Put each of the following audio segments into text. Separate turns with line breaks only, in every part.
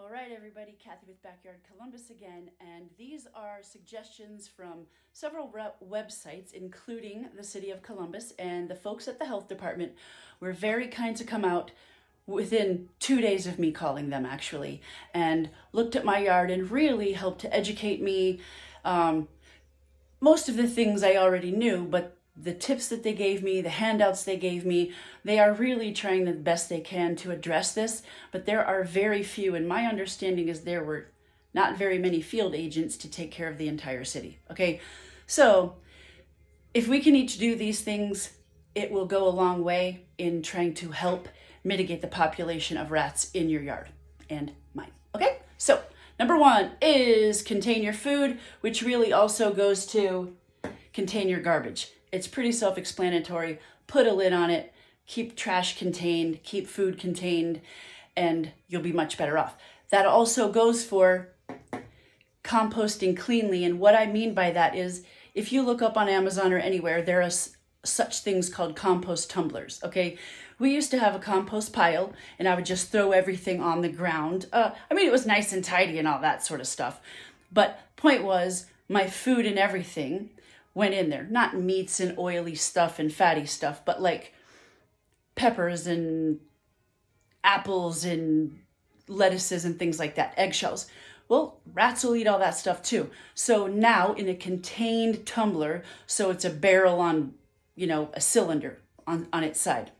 All right, everybody, Kathy with Backyard Columbus again, and these are suggestions from several websites, including the City of Columbus, and the folks at the health department were very kind to come out within 2 days of me calling them, actually, and looked at my yard and really helped to educate me. Most of the things I already knew, but the tips that they gave me, the handouts they gave me, they are really trying the best they can to address this, but there are very few, and my understanding is there were not very many field agents to take care of the entire city. Okay, so if we can each do these things, it will go a long way in trying to help mitigate the population of rats in your yard and mine. Okay, so number one is contain your food, which really also goes to contain your garbage. It's pretty self-explanatory. Put a lid on it, keep trash contained, keep food contained, and you'll be much better off. That also goes for composting cleanly. And what I mean by that is if you look up on Amazon or anywhere, there are such things called compost tumblers, okay? We used to have a compost pile and I would just throw everything on the ground. It was nice and tidy and all that sort of stuff. But point was, my food and everything went in there. Not meats and oily stuff and fatty stuff, but like peppers and apples and lettuces and things like that, eggshells. Well, rats will eat all that stuff too. So now in a contained tumbler, so it's a barrel on, a cylinder on its side.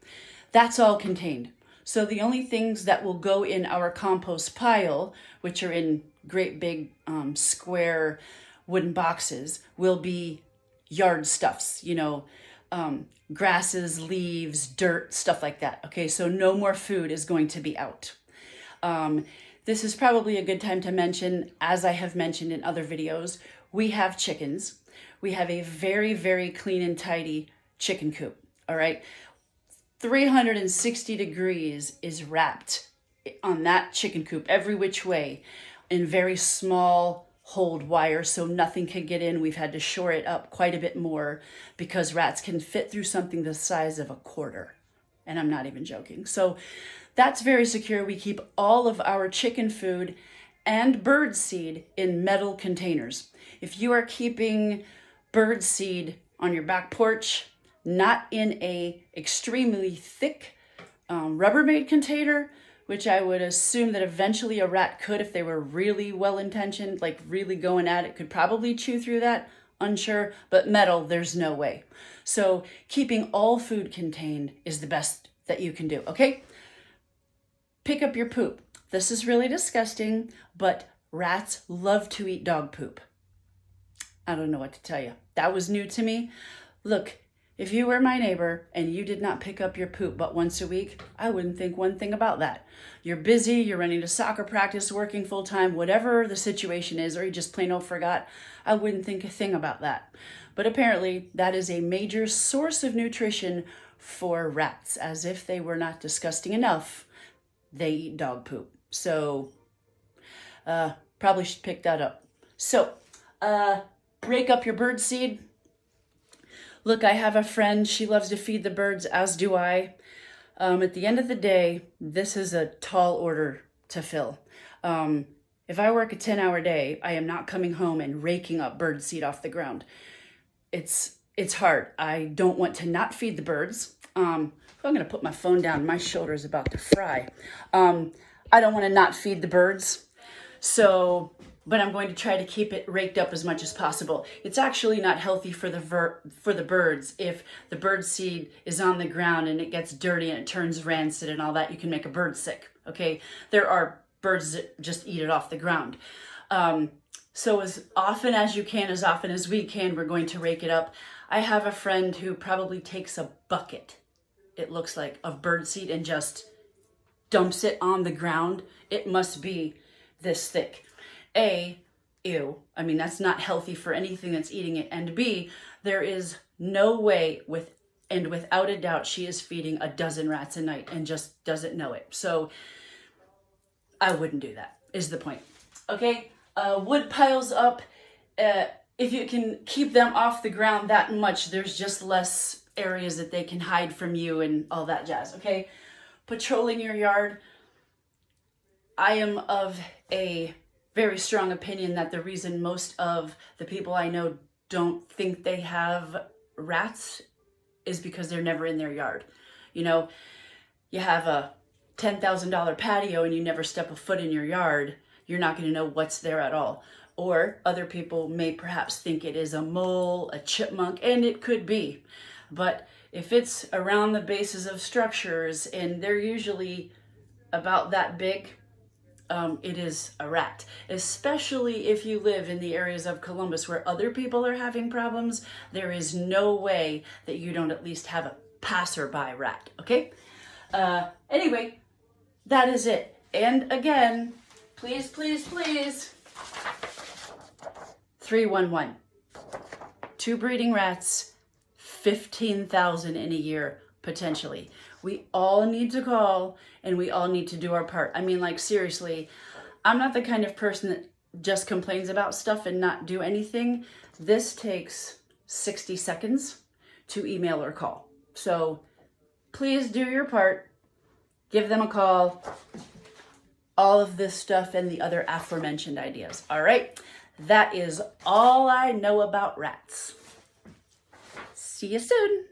That's all contained. So the only things that will go in our compost pile, which are in great big square wooden boxes, will be yard stuffs, grasses, leaves, dirt, stuff like that. Okay, so no more food is going to be out. This is probably a good time to mention, as I have mentioned in other videos, we have chickens. We have a very, very clean and tidy chicken coop, all right? 360 degrees is wrapped on that chicken coop every which way in very small hold wire so nothing can get in. We've had to shore it up quite a bit more because rats can fit through something the size of a quarter. And I'm not even joking. So that's very secure. We keep all of our chicken food and bird seed in metal containers. If you are keeping bird seed on your back porch, not in a extremely thick Rubbermaid container, which I would assume that eventually a rat could, if they were really well-intentioned, like really going at it, could probably chew through that, unsure, but metal, there's no way. So keeping all food contained is the best that you can do, okay? Pick up your poop. This is really disgusting, but rats love to eat dog poop. I don't know what to tell you. That was new to me. Look, if you were my neighbor and you did not pick up your poop but once a week, I wouldn't think one thing about that. You're busy, you're running to soccer practice, working full time, whatever the situation is, or you just plain old forgot, I wouldn't think a thing about that. But apparently that is a major source of nutrition for rats. As if they were not disgusting enough, they eat dog poop. So probably should pick that up. So rake up your bird seed. Look, I have a friend, she loves to feed the birds, as do I. At the end of the day, this is a tall order to fill. If I work a 10-hour day, I am not coming home and raking up bird seed off the ground. It's hard. I don't want to not feed the birds. I'm going to put my phone down. My shoulder is about to fry. I don't want to not feed the birds. But I'm going to try to keep it raked up as much as possible. It's actually not healthy for the birds. If the bird seed is on the ground and it gets dirty and it turns rancid and all that, you can make a bird sick, okay? There are birds that just eat it off the ground. So as often as you can, as often as we can, we're going to rake it up. I have a friend who probably takes a bucket, it looks like, of bird seed and just dumps it on the ground. It must be this thick. A, ew. That's not healthy for anything that's eating it. And B, there is no way without a doubt, she is feeding a dozen rats a night and just doesn't know it. So I wouldn't do that, is the point. Okay, wood piles up. If you can keep them off the ground that much, there's just less areas that they can hide from you and all that jazz, okay? Patrolling your yard. I am of a very strong opinion that the reason most of the people I know don't think they have rats is because they're never in their yard. You know, you have a $10,000 patio and you never step a foot in your yard, you're not going to know what's there at all. Or other people may perhaps think it is a mole, a chipmunk, and it could be. But if it's around the bases of structures and they're usually about that big, it is a rat. Especially if you live in the areas of Columbus where other people are having problems, there is no way that you don't at least have a passerby rat, okay? Anyway, that is it. And again, please, please, please, 311. 2 breeding rats, 15,000 in a year, potentially. We all need to call and we all need to do our part. I mean, like, seriously, I'm not the kind of person that just complains about stuff and not do anything. This takes 60 seconds to email or call. So please do your part. Give them a call. All of this stuff and the other aforementioned ideas. All right. That is all I know about rats. See you soon.